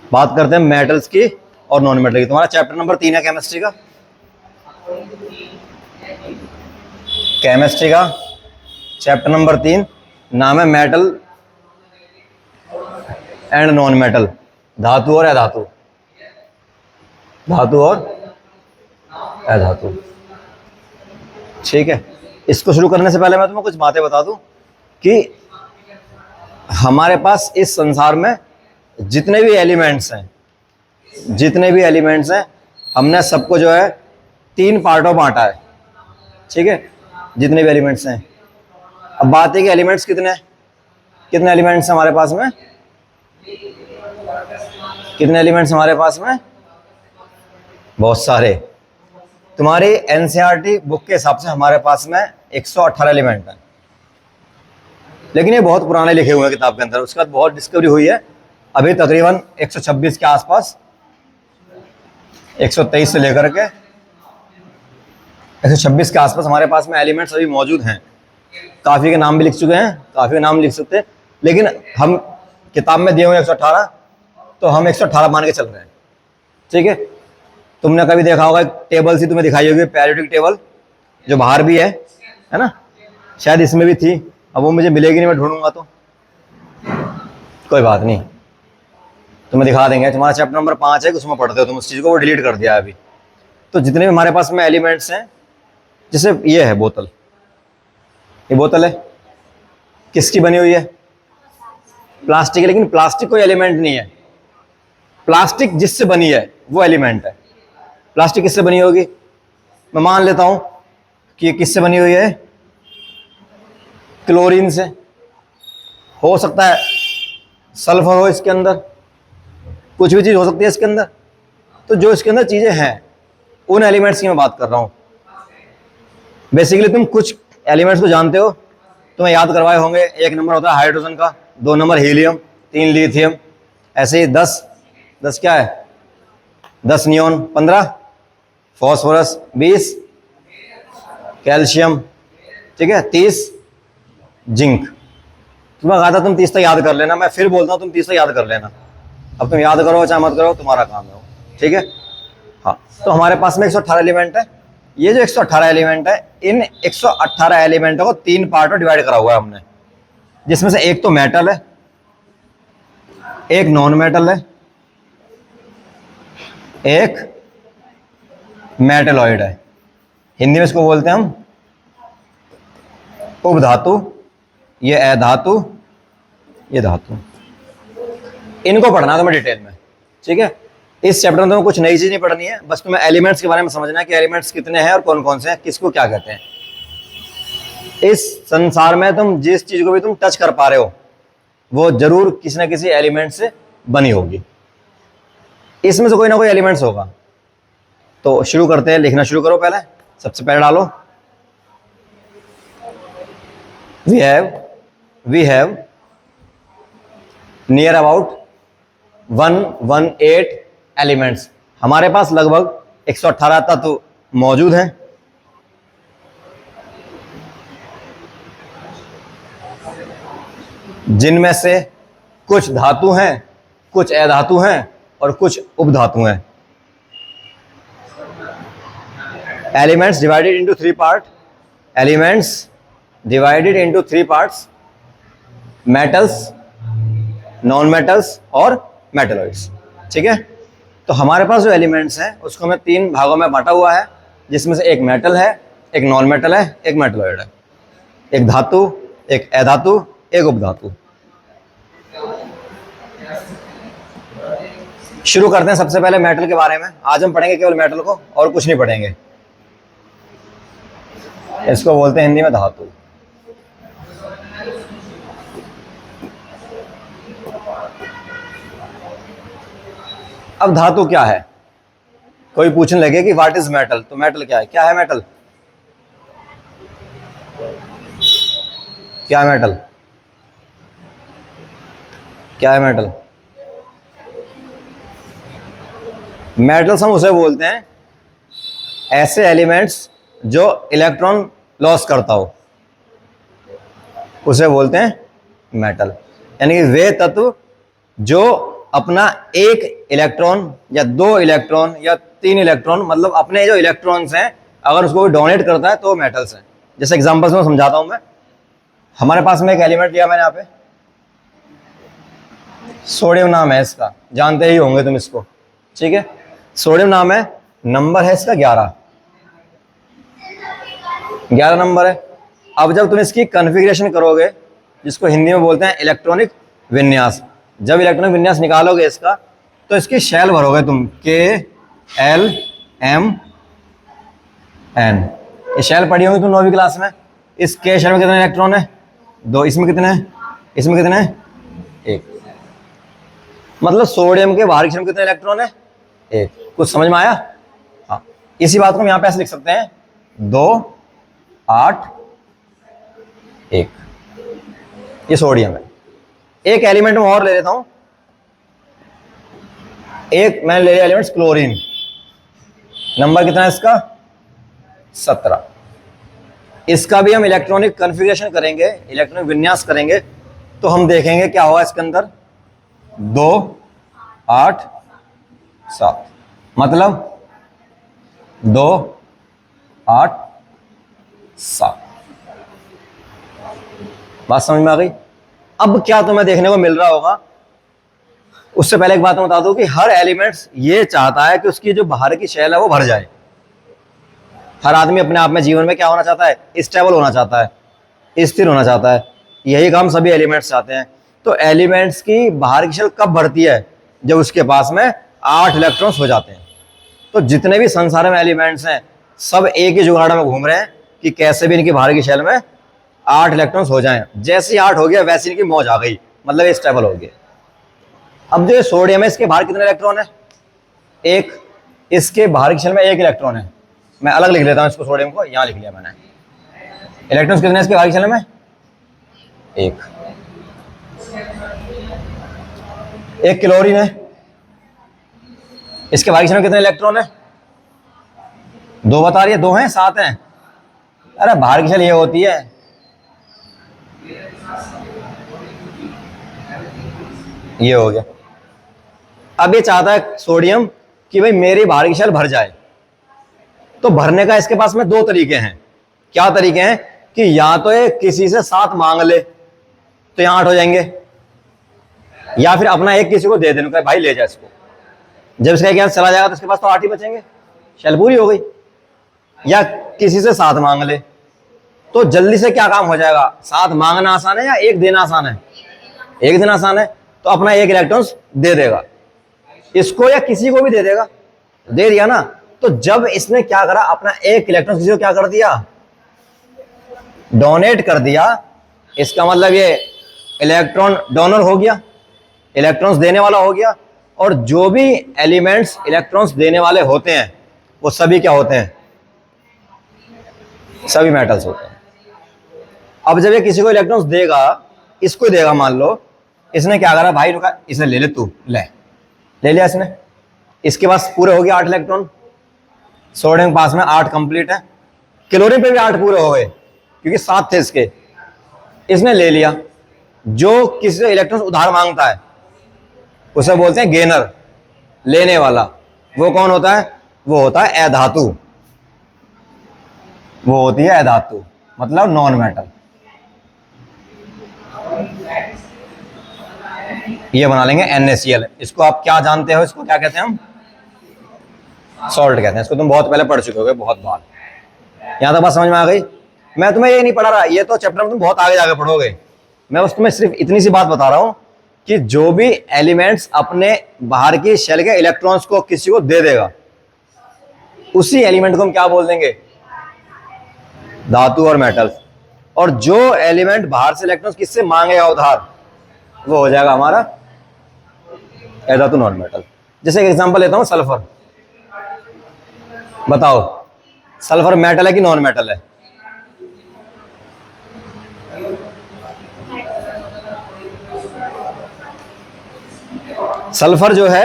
बात करते हैं मेटल्स की और नॉन मेटल की। तुम्हारा चैप्टर नंबर 3 है केमिस्ट्री का। केमिस्ट्री का चैप्टर नंबर 3 नाम है मेटल एंड नॉन मेटल, धातु और अधातु, धातु और अधातु। ठीक है, इसको शुरू करने से पहले मैं तुम्हें कुछ बातें बता दूं कि हमारे पास इस संसार में जितने भी एलिमेंट्स हैं, हमने सबको जो है 3 पार्टों में बांटा है। ठीक है, जितने भी एलिमेंट्स हैं। अब बात है कि एलिमेंट्स कितने एलिमेंट्स हैं हमारे पास में? कितने एलिमेंट्स हमारे पास में? बहुत सारे। तुम्हारी एनसीईआरटी बुक के हिसाब से हमारे पास में 118 एलिमेंट हैं, लेकिन ये बहुत पुराने लिखे हुए हैं किताब के अंदर। उसके बाद बहुत डिस्कवरी हुई है। अभी तकरीबन 126 के आसपास, 123 से लेकर के 126 के आसपास हमारे पास में एलिमेंट्स अभी मौजूद हैं। काफ़ी के नाम भी लिख चुके हैं, काफ़ी के नाम लिख सकते हैं, लेकिन हम किताब में दिए हुए 118, तो हम 118 मान के चल रहे हैं। ठीक है, तुमने कभी देखा होगा टेबल सी तुम्हें दिखाई होगी, पेरियोडिक टेबल, जो बाहर भी है ना? शायद इसमें भी थी, अब वो मुझे मिलेगी नहीं, मैं ढूंढूंगा तो। कोई बात नहीं, तुम्हें दिखा देंगे। तुम्हारा चैप्टर नंबर 5 है, उसमें पढ़ते हो तुम उस चीज़ को, वो डिलीट कर दिया है अभी। तो जितने भी हमारे पास में एलिमेंट्स हैं, जैसे ये है बोतल, ये बोतल है, किसकी बनी हुई है? प्लास्टिक है, लेकिन प्लास्टिक कोई एलिमेंट नहीं है। प्लास्टिक जिससे बनी है वो एलिमेंट है। प्लास्टिक किससे बनी होगी? मैं मान लेता हूं कि ये किससे बनी हुई है? क्लोरीन से। हो सकता है सल्फर हो इसके अंदर, कुछ भी चीज़ हो सकती है इसके अंदर। तो जो इसके अंदर चीज़ें हैं, उन एलिमेंट्स की मैं बात कर रहा हूं। बेसिकली तुम कुछ एलिमेंट्स को जानते हो, तुम्हें याद करवाए होंगे। 1 नंबर होता है हाइड्रोजन का, 2 नंबर हीलियम, 3 लिथियम, ऐसे ही 10 क्या है? 10 नियोन, 15 फॉस्फोरस, 20 कैल्शियम, ठीक है, 30 जिंक। तुम्हें कहा था तुम 30 तक याद कर लेना, मैं फिर बोलता हूँ तुम 30 तक याद कर लेना। अब तुम याद करो चाहे मत करो, तुम्हारा काम है वो। ठीक है, हाँ। तो हमारे पास में 118 एलिमेंट है। ये जो 118 एलिमेंट है, इन 118 एलिमेंटों को 3 पार्ट में डिवाइड करा हुआ है हमने, जिसमें से एक तो मेटल है, एक नॉन मेटल है, एक मेटलॉइड है। हिंदी में इसको बोलते हैं हम उपधातु, ये अधातु, ये धातु। इनको पढ़ना तुम्हें डिटेल में। ठीक है, इस चैप्टर में तुम्हें कुछ नई चीज नहीं पढ़नी है, बस तुम्हें एलिमेंट्स के बारे में समझना है कि एलिमेंट्स कितने हैं और कौन कौन से हैं, किसको क्या कहते हैं। इस संसार में तुम जिस चीज को भी तुम टच कर पा रहे हो, वो जरूर किसी न किसी एलिमेंट से बनी होगी। इसमें से कोई ना कोई एलिमेंट्स होगा। तो शुरू करते हैं, लिखना शुरू करो। पहले सबसे पहले डालो we have near about 118 elements. हमारे पास लगभग 118 तत्व मौजूद हैं। जिनमें से कुछ धातु हैं, कुछ अधातु हैं और कुछ उपधातु हैं। Elements divided into 3 part, elements divided into 3 parts, metals, non metals और मेटलॉइड्स। ठीक है, तो हमारे पास जो एलिमेंट्स हैं उसको हमें 3 भागों में बांटा हुआ है, जिसमें से एक मेटल है, एक नॉन मेटल है, एक मेटलॉइड है। एक धातु, एक अधातु, एक उपधातु। शुरू करते हैं सबसे पहले मेटल के बारे में। आज हम पढ़ेंगे केवल मेटल को और कुछ नहीं पढ़ेंगे। इसको बोलते हैं हिंदी में धातु। अब धातु क्या है? कोई पूछने लगे कि व्हाट इज मेटल, तो मेटल क्या है? क्या है मेटल? क्या है मेटल? क्या है मेटल? मेटल्स हम उसे बोलते हैं ऐसे एलिमेंट्स जो इलेक्ट्रॉन लॉस करता हो, उसे बोलते हैं मेटल। यानी कि वे तत्व जो अपना एक इलेक्ट्रॉन या 2 इलेक्ट्रॉन या 3 इलेक्ट्रॉन, मतलब अपने जो इलेक्ट्रॉन्स हैं अगर उसको डोनेट करता है तो वो मेटल्स हैं। जैसे एग्जांपल्स में समझाता हूं मैं। हमारे पास में एक एलिमेंट लिया मैंने यहाँ पे, सोडियम नाम है इसका, जानते ही होंगे तुम इसको, ठीक है। सोडियम नाम है, नंबर है इसका 11 नंबर है। अब जब तुम इसकी कॉन्फ़िगरेशन करोगे, जिसको हिंदी में बोलते हैं इलेक्ट्रॉनिक विन्यास, जब इलेक्ट्रॉनिक विन्यास निकालोगे इसका, तो इसकी शेल भरोगे तुम, KLMN। ये शेल पढ़ी होगी तुम 9वीं क्लास में। इस के शेल में कितने इलेक्ट्रॉन है? 2। इसमें कितने हैं? इसमें कितने हैं? 1। मतलब सोडियम के बाहरी शेल में कितने इलेक्ट्रॉन है? 1। कुछ समझ में आया? हाँ, इसी बात को हम यहाँ पे ऐसे लिख सकते हैं, 2 8 1। ये सोडियम है। एक एलिमेंट में और ले लेता हूं, एक मैंने ले लिया एलिमेंट क्लोरीन। नंबर कितना है इसका? 17। इसका भी हम इलेक्ट्रॉनिक कॉन्फ़िगरेशन करेंगे, इलेक्ट्रॉनिक विन्यास करेंगे, तो हम देखेंगे क्या होगा इसके अंदर। 2 8 7, मतलब 2 8 7। बात समझ में आ गई? अब क्या तुम्हें देखने को मिल रहा होगा, उससे पहले एक बात मैं बता दूं कि हर एलिमेंट्स ये चाहता है कि उसकी जो बाहर की शेल है वो भर जाए। हर आदमी अपने आप में जीवन में क्या होना चाहता है? स्टेबल होना चाहता है, स्थिर होना चाहता है। यही काम सभी एलिमेंट्स चाहते हैं। तो एलिमेंट्स की बाहर की शेल कब भरती है? जब उसके पास में 8 इलेक्ट्रॉन्स हो जाते हैं। तो जितने भी संसार में एलिमेंट्स हैं सब एक ही जुगाड़ में घूम रहे हैं कि कैसे भी इनकी बाहर की शेल में 8 इलेक्ट्रॉन्स हो जाएं। जैसे ही 8 हो गया वैसे इनकी मौज आ गई, मतलब ये स्टेबल हो गया। अब जो सोडियम है इसके बाहर कितने इलेक्ट्रॉन है? 1। इसके बाहर की शेल में 1 इलेक्ट्रॉन है। मैं अलग लिख लेता हूं इसको, सोडियम को यहां लिख लिया मैंने। इलेक्ट्रॉन्स कितने हैं इसके बाहर की शेल में? 1। एक क्लोरीन है, इसके बाहर की शेल में कितने इलेक्ट्रॉन है? 2 बता रही है, 2 हैं 7 हैं? अरे बाहर की शेल ये होती है, ये हो गया। अब ये चाहता है सोडियम कि भाई मेरी बाहर की शेल भर जाए। तो भरने का इसके पास में 2 तरीके हैं। क्या तरीके हैं? कि या तो ये किसी से 7 मांग ले तो यहां 8 हो जाएंगे, या फिर अपना एक किसी को दे देने, भाई ले जा इसको। जब इसका एक चला जाएगा तो इसके पास तो 8 ही बचेंगे, शेल पूरी हो गई। या किसी से 7 मांग ले, तो जल्दी से क्या काम हो जाएगा? 7 मांगना आसान है या 1 देना आसान है? 1 देना आसान है। तो अपना 1 इलेक्ट्रॉन्स दे देगा इसको, या किसी को भी दे देगा। दे दिया ना, तो जब इसने क्या करा, अपना 1 इलेक्ट्रॉन किसी को क्या कर दिया? डोनेट कर दिया। इसका मतलब ये इलेक्ट्रॉन डोनर हो गया, इलेक्ट्रॉन्स देने वाला हो गया। और जो भी एलिमेंट्स इलेक्ट्रॉन्स देने वाले होते हैं वो सभी क्या होते हैं? सभी मेटल्स होते हैं। अब जब ये किसी को इलेक्ट्रॉन्स देगा, इसको ही देगा, मान लो इसने क्या करा, भाई रुका, इसे ले ले, तू ले लिया इसने। इसके पास पूरे हो गए 8 इलेक्ट्रॉन। सोडियम के पास में 8 कंप्लीट है। क्लोरीन पे भी 8 पूरे हो गए क्योंकि 7 थे इसके, इसने ले लिया। जो किसी से इलेक्ट्रॉन उधार मांगता है उसे बोलते हैं गेनर, लेने वाला। वो कौन होता है? वो होता है अधातु, वो होती है अधातु, मतलब नॉन मेटल। ये बना लेंगे NaCl। इसको आप क्या जानते हो, इसको क्या कहते हैं? हम सॉल्ट कहते हैं। इसको तुम बहुत पहले पढ़ चुके होगे, बहुत बार। यहां तक बात समझ में आ गई? मैं तुम्हें ये नहीं पढ़ा रहा, ये तो चैप्टर में तुम बहुत आगे जाके पढ़ोगे। मैं बस तुम्हें सिर्फ इतनी सी बात बता रहा हूं कि जो भी एलिमेंट्स अपने बाहर की शेल के इलेक्ट्रॉन्स को किसी को दे देगा, उसी एलिमेंट को हम क्या बोल देंगे? धातु और मेटल। और जो एलिमेंट बाहर से इलेक्ट्रॉन्स किससे मांगेगा उधार, वो हो जाएगा हमारा अधातु नॉन मेटल। जैसे एक एग्जांपल लेता हूं, सल्फर। बताओ सल्फर मेटल है कि नॉन मेटल है? सल्फर जो है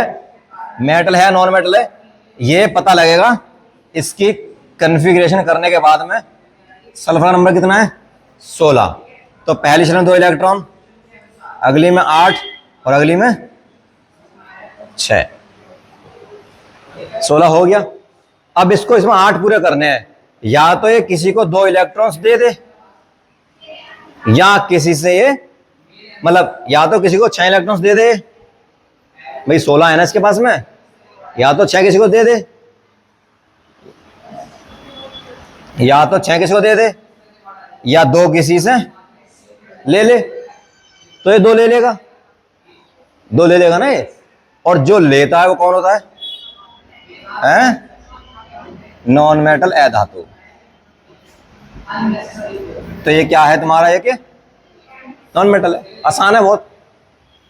मेटल है या नॉन मेटल है, ये पता लगेगा इसकी कॉन्फ़िगरेशन करने के बाद में। सल्फर का नंबर कितना है? 16। तो पहली शेल में 2 इलेक्ट्रॉन, अगली में 8 और अगली में 6, 16 हो गया। अब इसको इसमें 8 पूरे करने हैं। या तो ये किसी को 2 इलेक्ट्रॉन्स दे दे, या किसी से ये मतलब या तो किसी को 6 इलेक्ट्रॉन्स दे दे, भाई 16 है ना इसके पास में, या तो 6 किसी को दे दे, या तो 6 किसी को दे दे, या 2 किसी से ले ले। तो ये 2 ले लेगा, 2 ले लेगा ना ये। और जो लेता है वो कौन होता है? नॉन मेटल अधातु। तो ये क्या है तुम्हारा? ये क्या नॉन मेटल है। आसान है, बहुत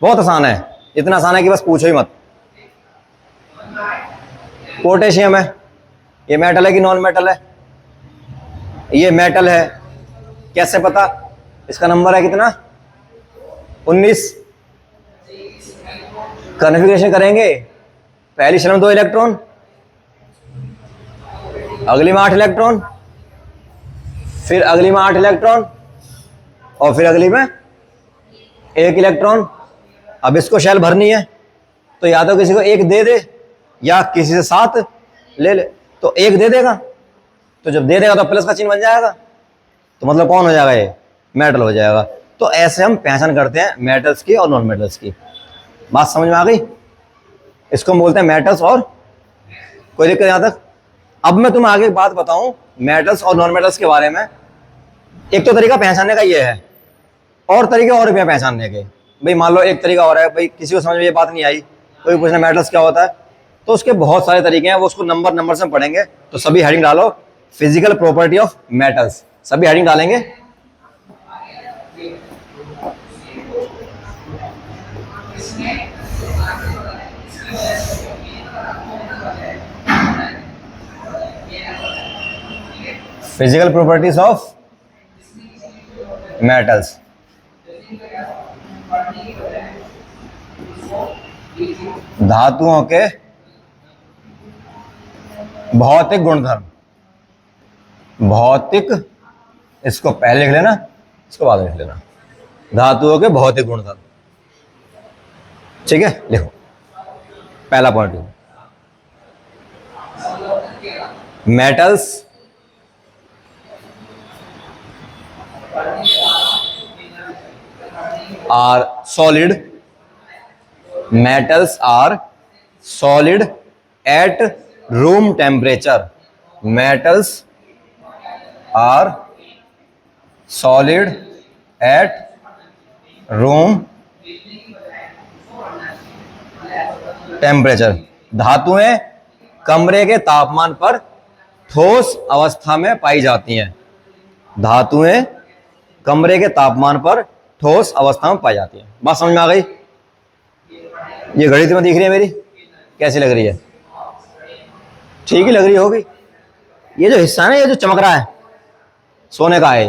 बहुत आसान है। इतना आसान है कि बस पूछो ही मत। पोटेशियम है, ये मेटल है कि नॉन मेटल है? ये मेटल है। कैसे पता? इसका नंबर है कितना? 19। कन्फिगरेशन करेंगे, पहली शेल में 2 इलेक्ट्रॉन, अगली में 8 इलेक्ट्रॉन, फिर अगली में 8 इलेक्ट्रॉन, और फिर अगली में 1 इलेक्ट्रॉन। अब इसको शेल भरनी है, तो या तो किसी को 1 दे दे, या किसी से 7 ले ले। तो 1 दे देगा, तो जब दे देगा तो प्लस का चिन्ह बन जाएगा, तो मतलब कौन हो जाएगा? ये मेटल हो जाएगा। तो ऐसे हम पहचान करते हैं मेटल्स की और नॉन मेटल्स की। बात समझ में आ गई? इसको बोलते हैं मेटल्स। और कोई दिक्कत यहां तक? अब मैं तुम्हें आगे बात बताऊं मेटल्स और नॉन मेटल्स के बारे में। एक तो तरीका पहचानने का ये है, और तरीके और भी हैं पहचानने के। भाई मान लो एक तरीका और है, भाई किसी को समझ में ये बात नहीं आई, कोई पूछना मेटल्स क्या होता है, तो उसके बहुत सारे तरीके हैं, वो उसको नंबर से पढ़ेंगे। तो सभी हेडिंग डालो, फिजिकल प्रॉपर्टी ऑफ मेटल्स, सभी हेडिंग डालेंगे। Physical properties of metals. धातुओं के भौतिक गुणधर्म। भौतिक, इसको पहले लिख लेना, इसको बाद में लिख लेना। धातुओं के भौतिक गुणधर्म, ठीक है? लिखो पहला point. Metals are solid. Metals are solid at room temperature. Metals are solid at room temperature. धातुएं कमरे के तापमान पर ठोस अवस्था में पाई जाती हैं। धातुएं कमरे के तापमान पर ठोस अवस्था में पाई जाती है। बात समझ में आ गई? ये घड़ी तुम्हें दिख रही है मेरी? कैसी लग रही है? ठीक ही लग रही होगी। ये जो हिस्सा है ना, ये जो चमक रहा है, सोने का है।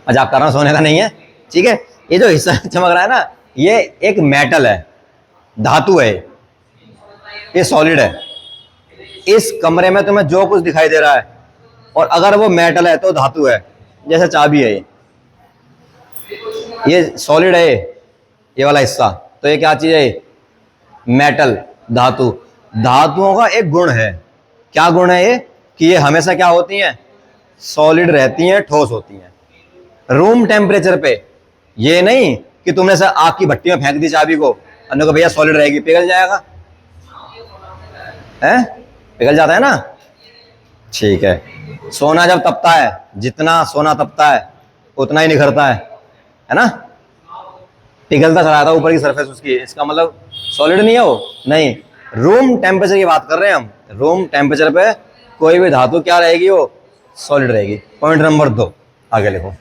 मजाक कर रहा हूं, सोने का नहीं है, ठीक है? ये जो हिस्सा चमक रहा है ना, ये एक मेटल है, धातु है, ये सॉलिड है। इस कमरे में तुम्हें जो कुछ दिखाई दे रहा है, और अगर वो मेटल है तो धातु है। जैसे चाबी है, ये सॉलिड है, ये वाला हिस्सा, तो ये क्या चीज है? मेटल, धातु। धातुओं का एक गुण है। क्या गुण है ये? कि ये हमेशा क्या होती हैं? सॉलिड रहती हैं, ठोस होती हैं रूम टेम्परेचर पे। ये नहीं कि तुमने सर आग की भट्टी में फेंक दी चाबी को, अन्य को भैया सॉलिड रहेगी, पिघल जाएगा, है? पिघल जाता है ना। ठीक है, सोना जब तपता है, जितना सोना तपता है उतना ही निखरता है ना? पिघलता चला जाता है ऊपर की सरफेस उसकी। इसका मतलब सॉलिड नहीं है वो, नहीं। रूम टेम्परेचर की बात कर रहे हैं हम। रूम टेम्परेचर पे कोई भी धातु क्या रहेगी? वो सॉलिड रहेगी। पॉइंट नंबर 2 आगे लिखो।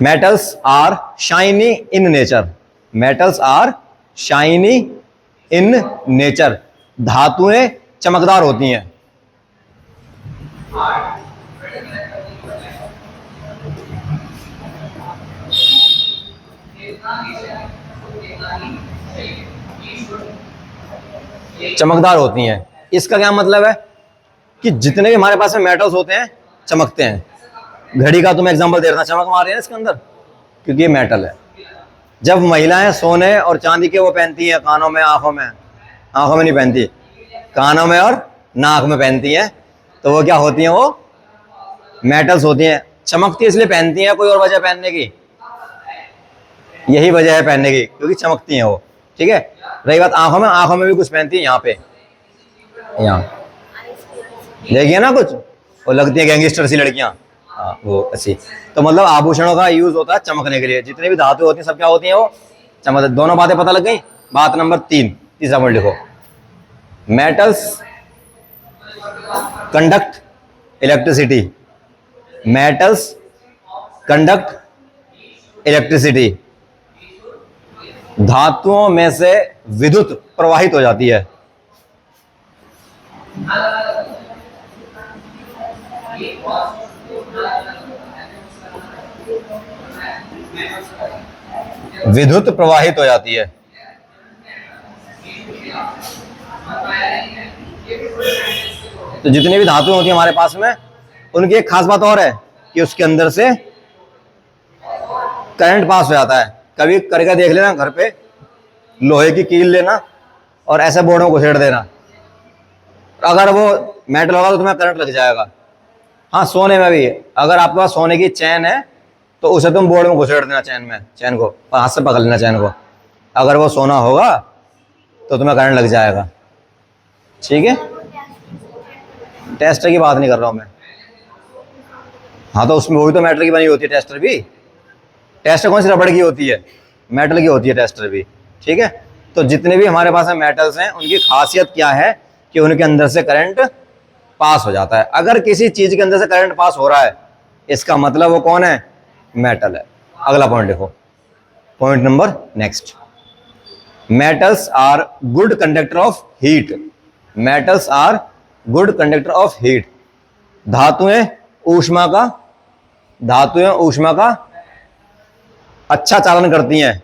Metals are shiny in nature. Metals are shiny in nature. धातुएं चमकदार होती हैं। चमकदार होती हैं। इसका क्या मतलब है? कि जितने भी हमारे पास में मेटल्स होते हैं चमकते हैं। घड़ी का तुम्हें एग्जांपल दे रहा, चमक मार रहे हैं इसके अंदर, क्योंकि ये मेटल है। जब महिलाएं सोने और चांदी के वो पहनती हैं कानों में, आंखों में, आंखों में नहीं पहनती, कानों में और नाक में पहनती हैं, तो वो क्या होती हैं? वो मेटल्स होती हैं। चमकती है इसलिए पहनती हैं, कोई और वजह पहनने की? यही वजह है पहनने की, क्योंकि चमकती हैं वो। ठीक है, रही बात आंखों में, आंखों में भी कुछ पहनती है, यहाँ पे, यहाँ देखिए ना कुछ, वो लगती है गैंगस्टर सी लड़कियां, हाँ वो ऐसी। तो मतलब आभूषणों का यूज होता है चमकने के लिए। जितनी भी धातु होती हैं सब क्या होती हैं? वो चमक। दोनों बातें पता लग गई। बात नंबर 3, तीसरा पॉइंट लिखो। Metals conduct electricity. Metals conduct electricity. धातुओं में से विद्युत प्रवाहित हो जाती है। विद्युत प्रवाहित हो जाती है। तो जितनी भी धातुएं होती हैं हमारे पास में, उनकी एक खास बात और है कि उसके अंदर से करंट पास हो जाता है। कभी करके देख लेना घर पे, लोहे की कील लेना और ऐसे बोर्ड में घुसेड़ देना, अगर वो मेटल होगा तो तुम्हें करंट लग जाएगा। हाँ, सोने में भी, अगर आपके पास सोने की चैन है तो उसे तुम बोर्ड में घुसेड़ देना, चैन में, चैन को हाथ से पकड़ लेना चैन को, अगर वो सोना होगा तो तुम्हें करंट लग जाएगा। ठीक है, टेस्टर की बात नहीं कर रहा हूं मैं। हाँ, तो उसमें वही तो मेटल की बनी होती है टेस्टर भी। टेस्टर कौन सी रबड़ की होती है? मेटल की होती है टेस्टर भी। ठीक है, तो जितने भी हमारे पास में मेटल्स हैं उनकी खासियत क्या है कि उनके अंदर से करंट पास हो जाता है। अगर किसी चीज के अंदर से करंट पास हो रहा है, इसका मतलब वो कौन है? मेटल है। अगला पॉइंट देखो, point number next. Metals are good conductor of heat. Metals are good conductor of heat. धातुएं ऊष्मा का अच्छा चालन करती हैं।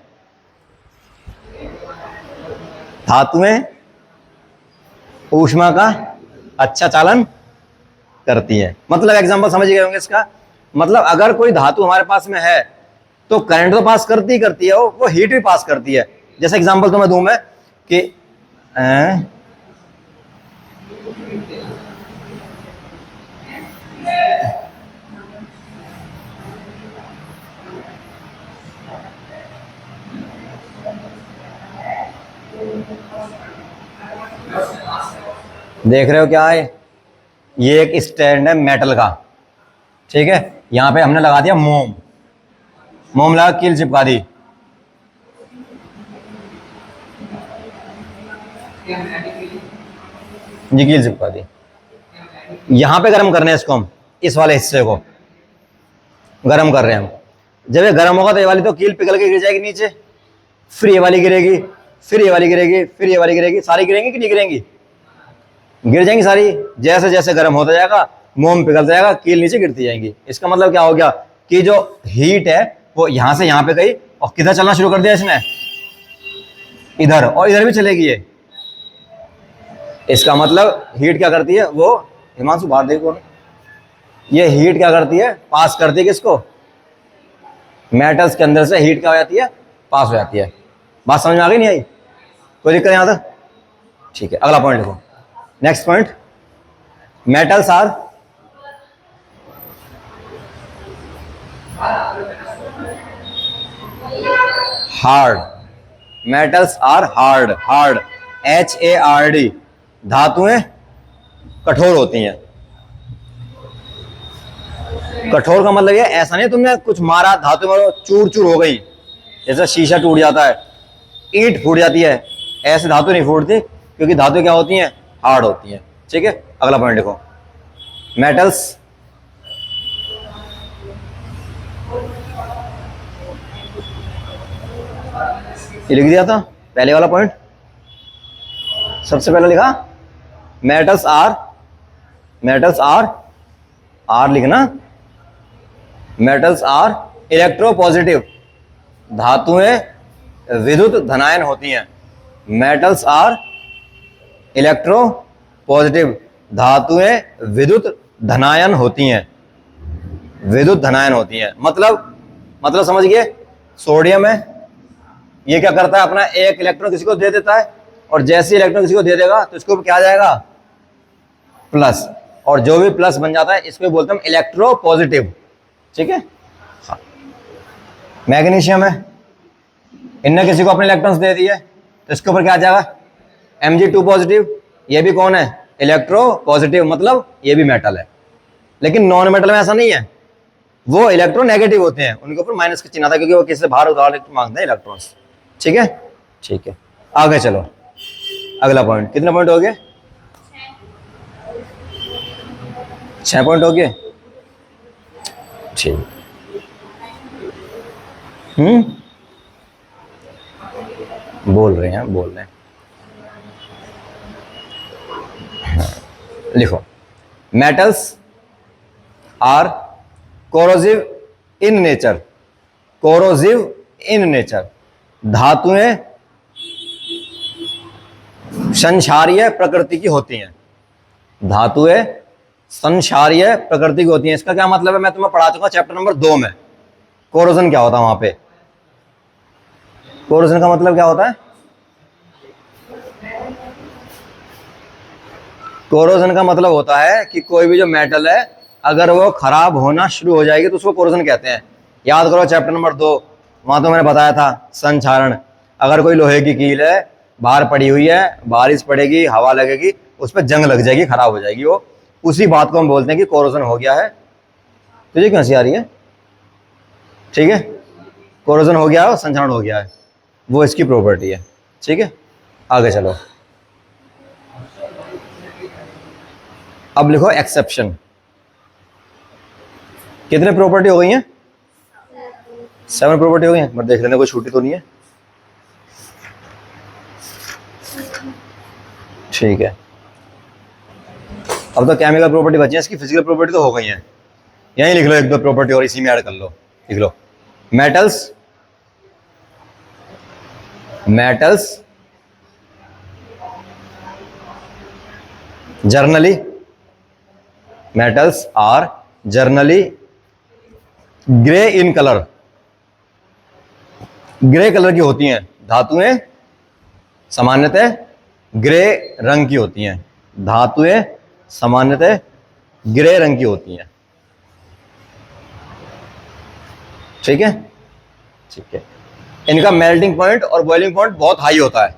धातुएं ऊष्मा का अच्छा चालन करती हैं। मतलब एग्जांपल समझ गए होंगे इसका। मतलब अगर कोई धातु हमारे पास में है तो करंट तो पास करती ही करती है, वो हीट भी पास करती है। जैसे एग्जांपल तो मैं दूं मैं कि देख रहे हो क्या है? ये एक स्टैंड है मेटल का। ठीक है, यहां पे हमने लगा दिया मोम, मोम लगा, कील चिपका दी। जी, कील चिपका दी। यहां पे गर्म करने हैं इसको हम, इस वाले हिस्से को गर्म कर रहे हैं हम। जब ये गर्म होगा तो ये वाली तो कील पिघल के गिर जाएगी नीचे, फिर ये वाली गिरेगी, फिर ये वाली गिरेगी, फिर ये वाली गिरेगी। सारी गिरेंगी कि नहीं गिरेंगी? गिर जाएंगी सारी। जैसे जैसे गर्म होता जाएगा मोम पिघलता जाएगा, कील नीचे गिरती जाएंगी। इसका मतलब क्या हो गया कि जो हीट है वो यहां से यहां पे गई और किधर चलना शुरू कर दिया इसने? इधर, और इधर भी चलेगी ये। इसका मतलब हीट क्या करती है? वो हिमांशु बाहर देखो, ये हीट क्या करती है? पास करती है किसको? मेटल्स के अंदर से हीट क्या हो जाती है? पास हो जाती है। बात समझ में आ गई? नहीं आई? कोई दिक्कत यहां तक? ठीक है, अगला पॉइंट लिखो। Next point, metals are hard. Metals are hard. Hard, HARD। धातुएं कठोर होती हैं। कठोर का मतलब ये ऐसा नहीं तुमने कुछ मारा धातु में चूर चूर हो गई, जैसे शीशा टूट जाता है, ईंट फूट जाती है, ऐसे धातु नहीं फूटती, क्योंकि धातु क्या होती हैं? हार्ड होती हैं। ठीक है, अगला पॉइंट लिखो। मेटल्स ये लिख दिया था पहले वाला पॉइंट, सबसे पहले लिखा मेटल्स आर लिखना, मेटल्स आर इलेक्ट्रोपॉजिटिव। धातुएं विद्युत धनायन होती हैं। Metals are electropositive. धातुएं विद्युत धनायन होती हैं। विद्युत धनायन होती हैं मतलब समझ गए? सोडियम है, ये क्या करता है, अपना एक इलेक्ट्रॉन किसी को दे देता है, और जैसे इलेक्ट्रॉन किसी को दे देगा तो इसको क्या आ जाएगा, प्लस, और जो भी प्लस बन जाता है इसको बोलते हैं इलेक्ट्रो पॉजिटिव। ठीक है, हाँ। मैग्नीशियम है, इनने किसी को अपने इलेक्ट्रॉन्स दे दिए तो इसके ऊपर क्या आ जाएगा, Mg2 पॉजिटिव। ये भी कौन है, इलेक्ट्रो पॉजिटिव, मतलब ये भी मेटल है। लेकिन नॉन मेटल में ऐसा नहीं है, वो इलेक्ट्रोनेगेटिव होते हैं, उनके ऊपर माइनस का चिन्ह आता है क्योंकि वो किसी से बाहर उधार मांगते हैं इलेक्ट्रॉन्स। ठीक है, ठीक है, आगे चलो अगला पॉइंट। कितने पॉइंट हो गए, 6 पॉइंट हो गए। ठीक, बोल रहे हैं, बोल रहे हैं। हाँ, लिखो, metals are corrosive in nature, corrosive in nature, धातुएं संक्षारीय प्रकृति की होती हैं, धातुएं संक्षारीय प्रकृति की होती हैं। इसका क्या मतलब है, मैं तुम्हें पढ़ा चुका चैप्टर नंबर 2 में। कोरोजन क्या होता है वहां पे, कोरोजन का मतलब क्या होता है, कोरोजन का मतलब होता है कि कोई भी जो मेटल है अगर वो खराब होना शुरू हो जाएगी तो उसको कोरोजन कहते हैं। याद करो चैप्टर नंबर 2, वहां तो मैंने बताया था संक्षारण। अगर कोई लोहे की कील है बाहर पड़ी हुई है, बारिश पड़ेगी, हवा लगेगी, उस पर जंग लग जाएगी, खराब हो जाएगी वो, उसी बात को हम बोलते हैं कि कोरोजन हो गया है। तुझे क्यों हंसी आ रही है, ठीक है, कोरोजन हो गया है, संक्षारण हो गया है, वो इसकी प्रॉपर्टी है। ठीक है, आगे चलो, अब लिखो एक्सेप्शन। कितने प्रॉपर्टी हो गई हैं, 7 प्रॉपर्टी हो गई हैं। मैं देख लेना कोई छूटी तो नहीं है। ठीक है, अब तो केमिकल प्रॉपर्टी बची है, इसकी फिजिकल प्रॉपर्टी तो हो गई है। यहीं लिख लो 1-2 प्रॉपर्टी और इसी में ऐड कर लो। लिख लो, metals, metals generally, metals are generally grey in colour, grey colour की होती हैं, धातुएं सामान्यतः ग्रे रंग की होती हैं, धातुएं सामान्यतः ग्रे रंग की होती हैं। ठीक है, ठीक है, इनका मेल्टिंग पॉइंट और बॉइलिंग पॉइंट बहुत हाई होता है।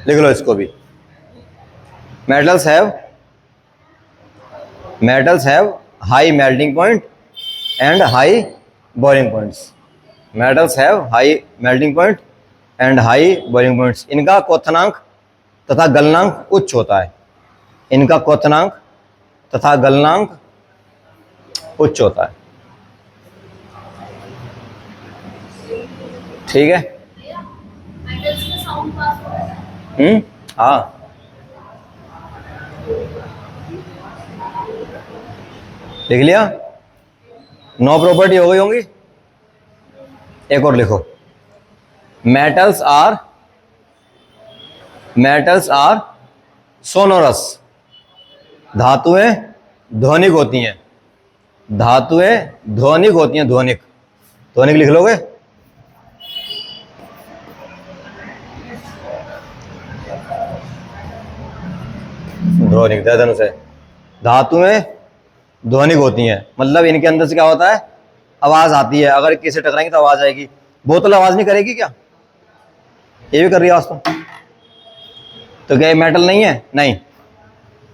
लिख लो इसको भी, metals have high melting point and high boiling points, metals have high melting point and high boiling points. इनका क्वथनांक तथा गलनांक उच्च होता है, इनका क्वथनांक तथा गलनांक उच्च होता है। ठीक है, हाँ, लिख लिया, 9 प्रॉपर्टी हो गई होंगी। एक और लिखो, मेटल्स आर सोनोरस, धातुएं ध्वनिक होती हैं, धातुएं ध्वनिक होती हैं, ध्वनिक, ध्वनिक लिख लोगे। ध्वनिक धनुष है, धातुएं ध्वनिक होती हैं, मतलब इनके अंदर से क्या होता है, आवाज आती है, अगर किसी टकराएंगे तो आवाज आएगी। बोतल आवाज नहीं करेगी क्या, ये भी कर रही है आवाज तो क्या ये मेटल नहीं है, नहीं।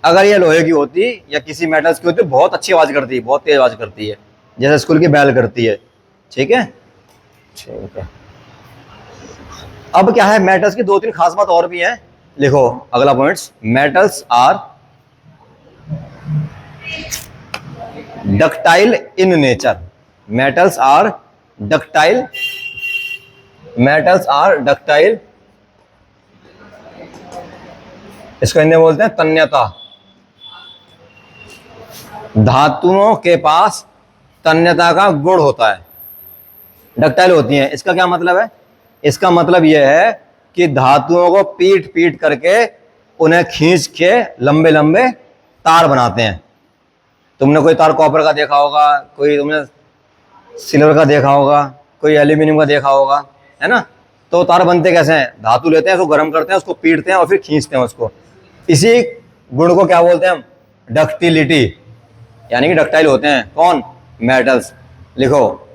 अगर ये लोहे की होती या किसी मेटल्स की होती बहुत अच्छी आवाज करती है, बहुत तेज आवाज करती है, जैसे स्कूल की बैल करती है। ठीक है, ठीक है, अब क्या है, मेटल्स की 2-3 खास बात और भी हैं। लिखो अगला points, metals are ductile in nature, metals are ductile, metals are ductile, इसको हिंदी में बोलते हैं तन्यता। धातुओं के पास तन्यता का गुण होता है, डक्टाइल होती हैं। इसका क्या मतलब है, इसका मतलब यह है कि धातुओं को पीट पीट करके उन्हें खींच के लंबे लंबे तार बनाते हैं। तुमने कोई तार कॉपर का देखा होगा, कोई तुमने सिल्वर का देखा होगा, कोई एल्यूमिनियम का देखा होगा, है ना। तो तार बनते कैसे हैं? धातु लेते हैं, उसको गर्म करते हैं, उसको पीटते हैं और फिर खींचते हैं उसको। इसी गुण को क्या बोलते हैं हम? डक्टिलिटी, यानी कि डक्टाइल होते हैं कौन? मेटल्स। लिखो,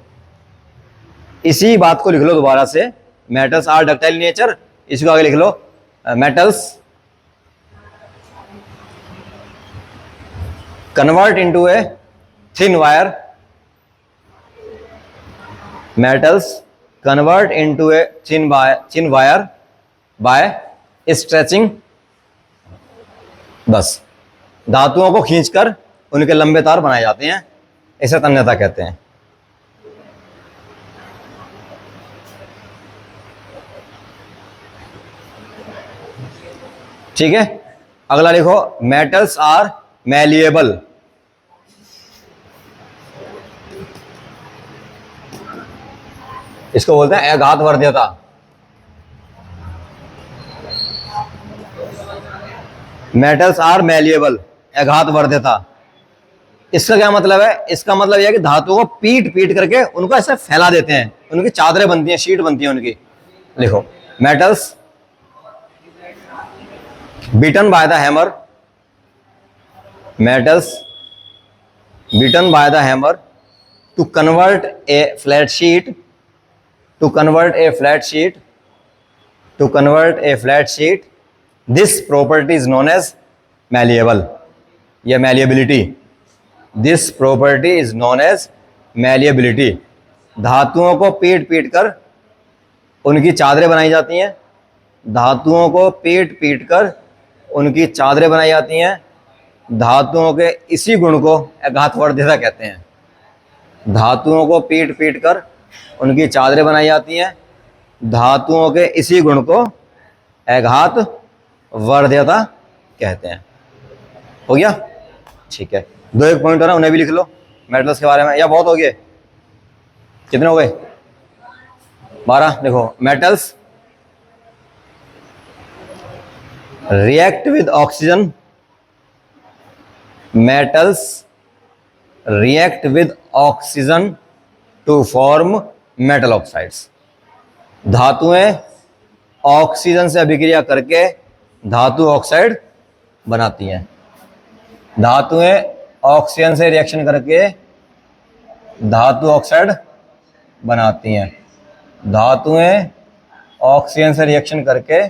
इसी बात को लिख लो दोबारा से, मेटल्स आर डक्टाइल नेचर। इसको आगे लिख लो, metals convert into a thin wire, metals convert into a thin wire by stretching। बस, धातुओं को खींचकर उनके लंबे तार बनाए जाते हैं, इसे तन्यता कहते हैं। ठीक है, अगला लिखो, मेटल्स आर मैलिएबल। इसको बोलते हैं अघातवर्ध्यता। मेटल्स आर मैलिएबल, अघातवर्ध्यता। इसका क्या मतलब है? इसका मतलब यह है कि धातुओं को पीट पीट करके उनको ऐसे फैला देते हैं, उनकी चादरें बनती हैं, शीट बनती है उनकी। लिखो, metals beaten by the hammer, metals beaten by the hammer to convert a flat sheet this property is known as malleable या malleability। this property is known as malleability। धातुओं को पीट पीट कर उनकी चादरें बनाई जाती हैं, धातुओं को पीट पीट कर उनकी चादरें बनाई जाती हैं। धातुओं के इसी गुण को अघातवर्ध्यता कहते हैं। धातुओं को पीट पीट कर उनकी चादरें बनाई जाती हैं, धातुओं के इसी गुण को अघातवर्ध्यता कहते हैं। हो गया? ठीक है, दो एक पॉइंट है ना, उन्हें भी लिख लो मेटल्स के बारे में, या बहुत हो गए? कितने हो गए? 12। देखो, metals react with oxygen, metals react with oxygen to form metal oxides। धातुएं ऑक्सीजन से अभिक्रिया करके धातु ऑक्साइड बनाती हैं। धातुएं ऑक्सीजन से रिएक्शन करके धातु ऑक्साइड बनाती हैं। धातुएं ऑक्सीजन से रिएक्शन करके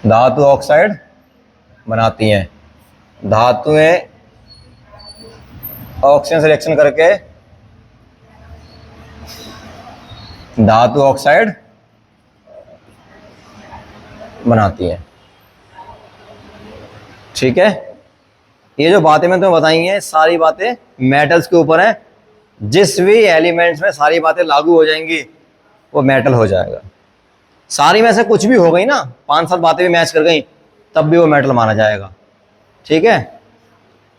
धातु ऑक्साइड बनाती हैं। धातुएं ऑक्सीजन से रिएक्शन करके धातु ऑक्साइड बनाती हैं। ठीक है, ये जो बातें मैं तुम्हें बताई हैं सारी बातें मेटल्स के ऊपर हैं। जिस भी एलिमेंट्स में सारी बातें लागू हो जाएंगी वो मेटल हो जाएगा। सारी में से कुछ भी हो गई ना, 5-7 बातें भी मैच कर गई, तब भी वो मेटल माना जाएगा। ठीक है,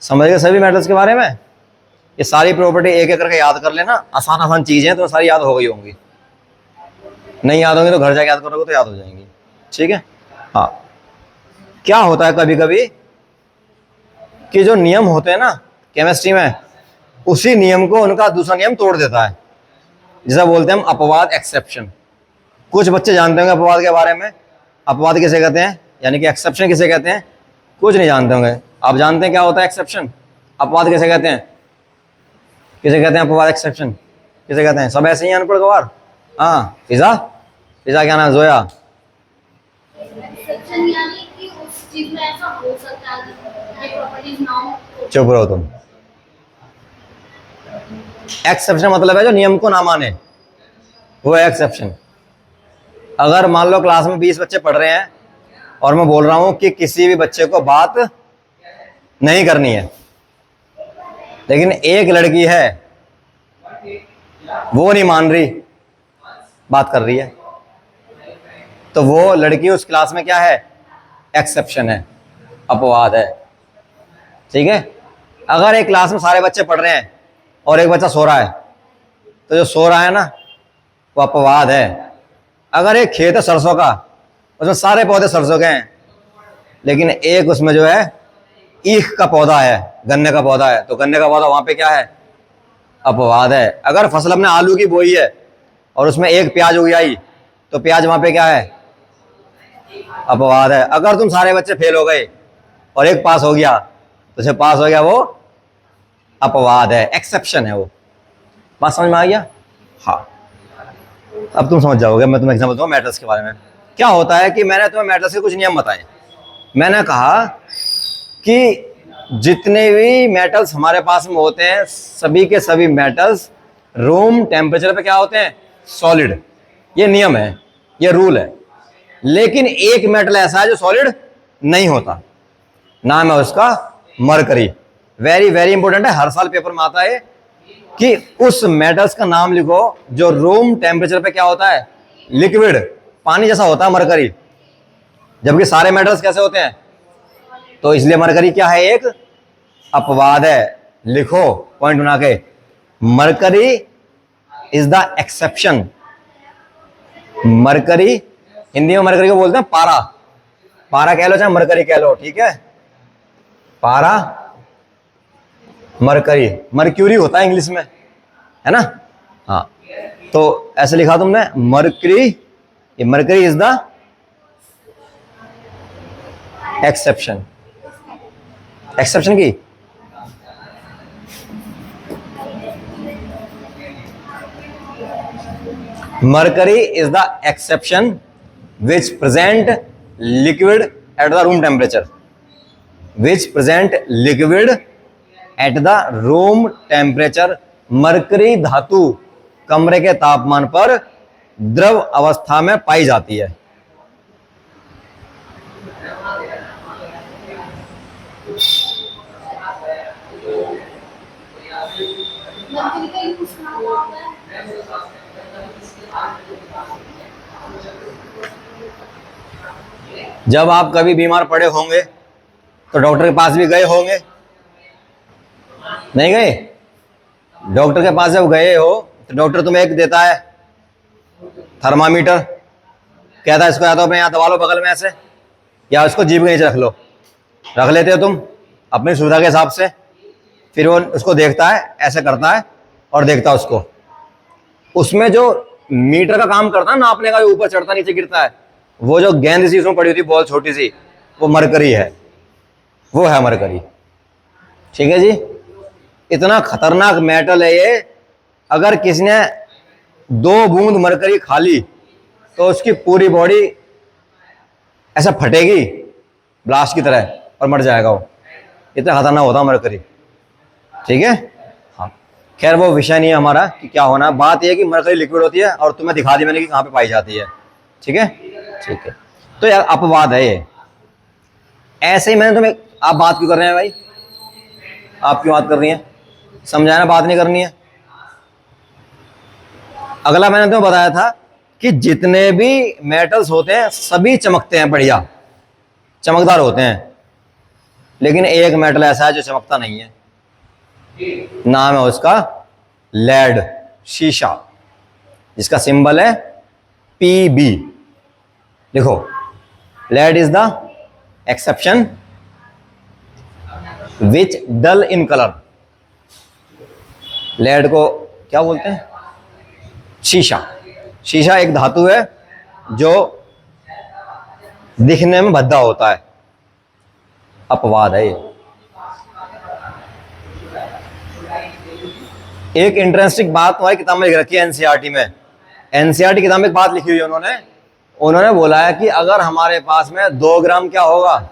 समझ गए सभी मेटल्स के बारे में? ये सारी प्रॉपर्टी एक एक करके याद कर लेना, आसान आसान चीजें तो सारी याद हो गई होंगी। नहीं याद होंगी तो घर जाके याद करोगे तो याद हो जाएंगी। ठीक है, हाँ। क्या होता है कभी कभी कि जो नियम होते हैं ना केमिस्ट्री में, उसी नियम को उनका दूसरा नियम तोड़ देता है, जिसे बोलते हैं हम अपवाद, एक्सेप्शन। कुछ बच्चे जानते होंगे अपवाद के बारे में, अपवाद किसे कहते हैं, यानी कि एक्सेप्शन किसे कहते हैं, कुछ नहीं जानते होंगे। आप जानते हैं क्या होता है एक्सेप्शन? अपवाद किसे कहते हैं? किसे कहते हैं अपवाद, एक्सेप्शन किसे कहते हैं? सब ऐसे ही अनपढ़ गवार। हाँ, फिजा क्या नाम? जोया। एक्सेप्शन यानी कि उस चीज में ऐसा हो सकता है कि प्रॉपर्टीज ना हो। चुप रहो तुम। एक्सेप्शन मतलब है जो नियम को ना माने, वो है एक्सेप्शन। अगर मान लो क्लास में 20 बच्चे पढ़ रहे हैं और मैं बोल रहा हूं कि किसी भी बच्चे को बात नहीं करनी है, लेकिन एक लड़की है वो नहीं मान रही, बात कर रही है, तो वो लड़की उस क्लास में क्या है? एक्सेप्शन है, अपवाद है। ठीक है, अगर एक क्लास में सारे बच्चे पढ़ रहे हैं और एक बच्चा सो रहा है, तो जो सो रहा है ना वो अपवाद है। अगर एक खेत है सरसों का, उसमें सारे पौधे सरसों के हैं, लेकिन एक उसमें जो है ईख का पौधा है, गन्ने का पौधा है, तो गन्ने का पौधा वहां पे क्या है? अपवाद है। अगर फसल हमने आलू की बोई है और उसमें एक प्याज उग आई, तो प्याज वहां पे क्या है? अपवाद है। अगर तुम सारे बच्चे फेल हो गए और एक पास हो गया, तो जो पास हो गया वो अपवाद है, एक्सेप्शन है वो। बात समझ में आ गया? हाँ, अब तुम समझ जाओगे। मैं तुम्हें एग्जाम्पल दूंगा मैटर्स के बारे में। क्या होता है कि मैंने तुम्हें मैटर्स के कुछ नियम बताए। मैंने कहा कि जितने भी मेटल्स हमारे पास में होते हैं, सभी के सभी मेटल्स रूम टेम्परेचर पे क्या होते हैं? सॉलिड। ये नियम है, ये रूल है। लेकिन एक मेटल ऐसा है जो सॉलिड नहीं होता, नाम है उसका मरकरी। वेरी वेरी इंपॉर्टेंट है, हर साल पेपर में आता है कि उस मेटल्स का नाम लिखो जो रूम टेम्परेचर पे क्या होता है? लिक्विड, पानी जैसा होता है मरकरी। जबकि सारे मेटल्स कैसे होते हैं? तो इसलिए मरकरी क्या है? एक अपवाद है। लिखो पॉइंट बना के, mercury is the exception. Mercury, Hindi में मरकरी को बोलते हैं पारा। पारा कह लो चाहे मरकरी कह लो, ठीक है? पारा, मरकरी, मर्क्यूरी होता है इंग्लिश में, है ना? हाँ, तो ऐसे लिखा तुमने मरकरी, ये mercury is the exception. Exception की mercury is the exception which present liquid at the room temperature. Which present liquid at the room temperature. Mercury धातु कमरे के तापमान पर द्रव अवस्था में पाई जाती है। मर्क्यूरी का यूज कहाँ होता है? जब आप कभी बीमार पड़े होंगे तो डॉक्टर के पास भी गए होंगे, नहीं गए? डॉक्टर के पास जब गए हो तो डॉक्टर तुम्हें एक देता है थर्मामीटर, कहता है इसको या तो अपने यहाँ दबा लो बगल में ऐसे, या उसको जीभ के नीचे रख लो। रख लेते हो तुम अपनी सुविधा के हिसाब से। फिर वो उसको देखता है, ऐसे करता है और देखता है उसको। उसमें जो मीटर का काम करता है नापने का, जो ऊपर चढ़ता नीचे गिरता है, वो जो गेंद सी उसमें पड़ी हुई थी, बॉल छोटी सी, वो मरकरी है। वो है मरकरी, ठीक है जी? इतना खतरनाक मेटल है ये। अगर किसी ने 2 बूंद मरकरी खा ली तो उसकी पूरी बॉडी ऐसा फटेगी ब्लास्ट की तरह और मर जाएगा वो। इतना खतरनाक होता है मरकरी, ठीक है? हाँ, खैर वो विषय नहीं है हमारा कि क्या होना। बात यह है कि मरकरी लिक्विड होती है और तुम्हें दिखा दी मैंने कि कहाँ पे पाई जाती है, ठीक है? ठीक है, तो यार अपवाद है ये। ऐसे ही मैंने तुम्हें, आप बात क्यों कर रहे हैं भाई? आप क्यों बात कर रही हैं? समझाना, बात नहीं करनी है। अगला मैंने तुम्हें बताया था कि जितने भी मेटल्स होते हैं सभी चमकते हैं, बढ़िया चमकदार होते हैं। लेकिन एक मेटल ऐसा है जो चमकता नहीं है, नाम है उसका लेड, शीशा, जिसका सिंबल है PB। लिखो, lead is the exception which dull in colour. Lead को क्या बोलते हैं? शीशा। शीशा एक धातु है जो दिखने में भद्दा होता है, अपवाद है ये। एक इंटरेस्टिंग बात तुम्हारी किताब में लिख रखी है एनसीईआरटी में। एनसीईआरटी किताब में एक बात लिखी हुई है उन्होंने बोला है कि अगर हमारे पास में 2 ग्राम क्या होगा?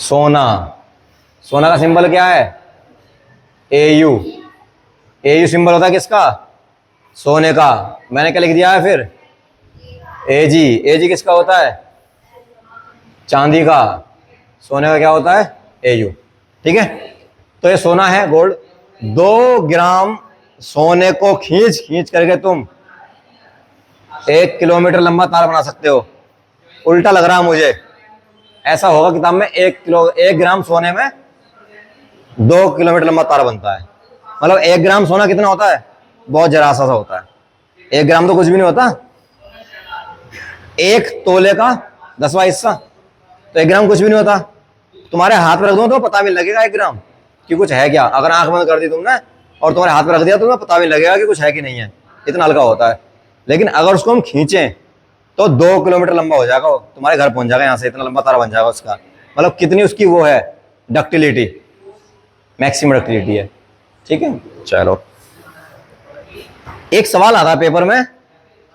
सोना। सोना का सिंबल क्या है? AU। AU सिंबल होता है किसका? सोने का। मैंने क्या लिख दिया है फिर? AG। AG किसका होता है? चांदी का। सोने का क्या होता है? AU, ठीक है? तो ये सोना है, गोल्ड। 2 ग्राम सोने को खींच खींच करके तुम 1 किलोमीटर लंबा तार बना सकते हो। उल्टा लग रहा है मुझे, ऐसा होगा किताब में। 1 ग्राम सोने में 2 किलोमीटर लंबा तार बनता है। मतलब 1 ग्राम सोना कितना होता है? बहुत जरा सा होता है। 1 ग्राम तो कुछ भी नहीं होता। 1 तोले का 10वां हिस्सा, तो 1 ग्राम कुछ भी नहीं होता। तुम्हारे हाथ में रख दो तो पता भी लगेगा 1 ग्राम कि कुछ है क्या। अगर आंख बंद कर दी तुमने और तुम्हारे हाथ में रख दिया तो तुम्हें पता भी लगेगा कि कुछ है कि नहीं है। इतना हल्का होता है, लेकिन अगर उसको हम खींचें तो 2 किलोमीटर लंबा हो जाएगा, वो तुम्हारे घर पहुंच जाएगा, यहाँ से इतना लंबा तारा बन जाएगा उसका। मतलब कितनी उसकी वो है डक्टिलिटी, मैक्सिमम डक्टिलिटी है। ठीक है, चलो एक सवाल आता है पेपर में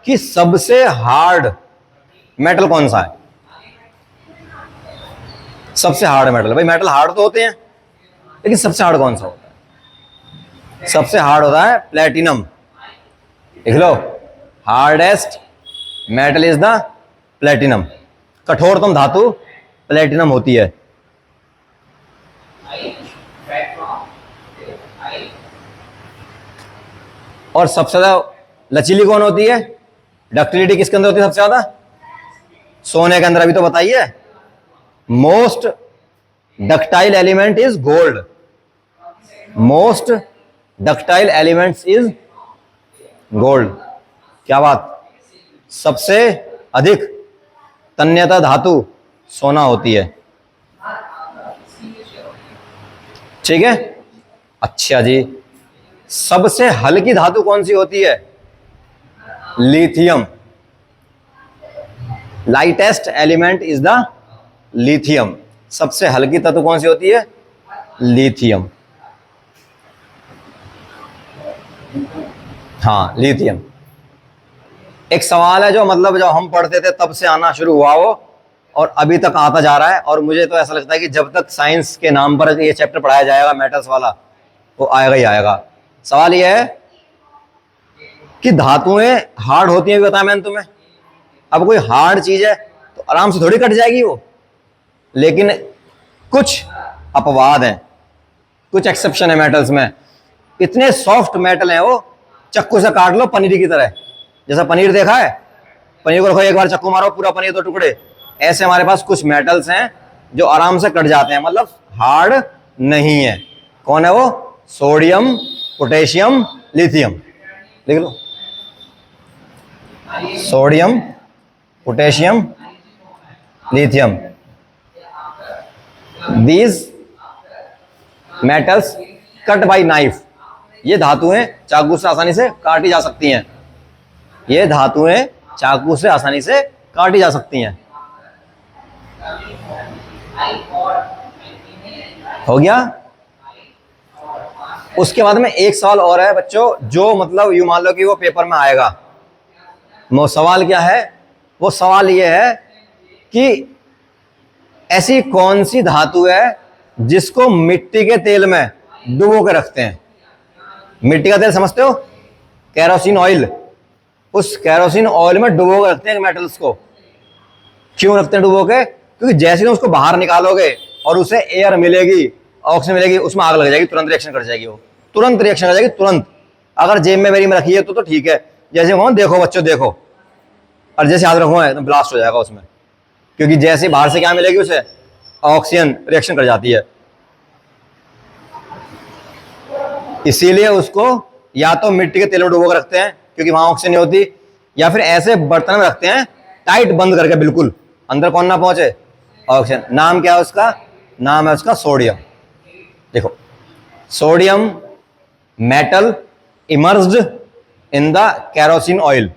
कि सबसे हार्ड मेटल कौन सा है। सबसे हार्ड मेटल, भाई मेटल हार्ड तो होते हैं, लेकिन सबसे हार्ड कौन सा होता है? सबसे हार्ड होता है प्लेटिनम। लिख लो, hardest metal is the platinum. कठोरतम धातु प्लेटिनम होती है। और सबसे ज्यादा लचीली कौन होती है? डक्टिलिटी किसके अंदर होती है सबसे ज्यादा? सोने के अंदर। अभी तो बताइए, most ductile element is gold. Most ductile elements is gold. क्या बात, सबसे अधिक तन्यता धातु सोना होती है। ठीक है, अच्छा जी, सबसे हल्की धातु कौन सी होती है? Lithium. Lightest element is the lithium. सबसे हल्की धातु कौन सी होती है? लिथियम। हाँ, लिथियम। एक सवाल है जो मतलब जब हम पढ़ते थे तब से आना शुरू हुआ वो, और अभी तक आता जा रहा है, और मुझे तो ऐसा लगता है कि जब तक साइंस के नाम पर ये चैप्टर पढ़ाया जाएगा मेटल्स वाला, वो आएगा ही आएगा। सवाल ये है कि धातुएं हार्ड होती हैं, भी बताया मैंने तुम्हें। अब कोई हार्ड चीज है तो आराम से थोड़ी कट जाएगी वो, लेकिन कुछ अपवाद हैं, कुछ एक्सेप्शन है मेटल्स में। इतने सॉफ्ट मेटल हैं वो, चक्कू से काट लो पनीर की तरह। जैसा पनीर देखा है, पनीर को रखो, एक बार चक्कू मारो पूरा पनीर 2 टुकड़े। ऐसे हमारे पास कुछ मेटल्स हैं जो आराम से कट जाते हैं, मतलब हार्ड नहीं है। कौन है वो? Sodium, potassium, lithium. लिख लो, sodium, potassium, lithium. These metals cut by knife. ये धातुएं चाकू से आसानी से काटी जा सकती हैं। ये धातुएं चाकू से आसानी से काटी जा सकती हैं। हो गया। उसके बाद में एक सवाल और है बच्चों, जो मतलब यूं मान लो कि वो पेपर में आएगा। वो सवाल क्या है? वो सवाल ये है कि ऐसी कौन सी धातु है जिसको मिट्टी के तेल में डुबो के रखते हैं? मिट्टी का तेल समझते हो? Kerosene oil. उस केरोसिन ऑयल में डुबो के रखते हैं मेटल्स को। क्यों रखते हैं डुबो के? क्योंकि जैसे ही उसको बाहर निकालोगे और उसे एयर मिलेगी, ऑक्सीजन मिलेगी, उसमें आग लग जाएगी, तुरंत रिएक्शन कर जाएगी वो, तुरंत रिएक्शन कर जाएगी, तुरंत। अगर जेब में मेरी में रखी है तो ठीक है, जैसे वो देखो बच्चों देखो, और जैसे हाथ रखो तो ब्लास्ट हो जाएगा उसमें, क्योंकि जैसे बाहर से क्या मिलेगी उसे? ऑक्सीजन, रिएक्शन कर जाती है। इसीलिए उसको या तो मिट्टी के तेल में डुबो कर रखते हैं क्योंकि वहां ऑक्सीजन नहीं होती, या फिर ऐसे बर्तन में रखते हैं टाइट बंद करके, बिल्कुल अंदर कौन ना पहुंचे, ऑक्सीजन। नाम क्या है उसका? नाम है उसका सोडियम। देखो, sodium metal immersed in the kerosene oil.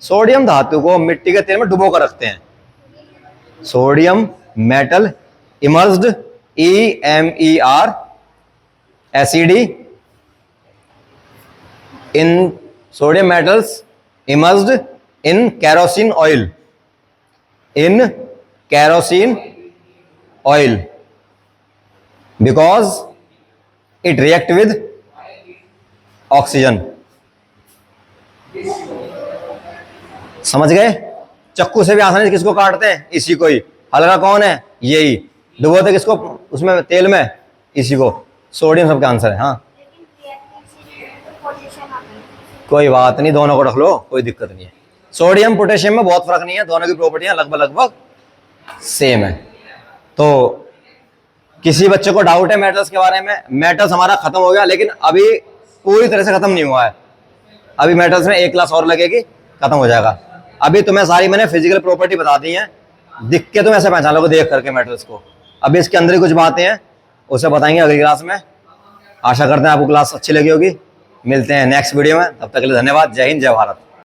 Sodium धातु को मिट्टी के तेल में डुबो कर रखते हैं। Sodium metal immersed, EMER SED, in sodium metals immersed in kerosene oil, in kerosene oil, because it react with oxygen. समझ गए? चक्कू से भी आसानी से किसको काटते हैं? इसी को ही। हल्का कौन है? यही। डुबोते किसको उसमें तेल में? इसी को। सोडियम सबका आंसर है। हाँ, कोई बात नहीं, दोनों को रख लो, कोई दिक्कत नहीं है। सोडियम पोटेशियम में बहुत फर्क नहीं है, दोनों की प्रॉपर्टियां लगभग सेम है। तो किसी बच्चे को डाउट है मेटल्स के बारे में? मेटल्स हमारा खत्म हो गया, लेकिन अभी पूरी तरह से खत्म नहीं हुआ है। अभी मेटल्स में 1 क्लास और लगेगी, खत्म हो जाएगा। अभी तुम्हें सारी मैंने फिजिकल प्रॉपर्टी बता दी है, दिख के तुम ऐसे पहचान लोगे देख करके मेटल्स को। अभी इसके अंदर ही कुछ बातें हैं, उसे बताएंगे अगली क्लास में। आशा करते हैं आपको क्लास अच्छी लगी होगी। मिलते हैं नेक्स्ट वीडियो में, तब तक के लिए धन्यवाद। जय हिंद, जय भारत।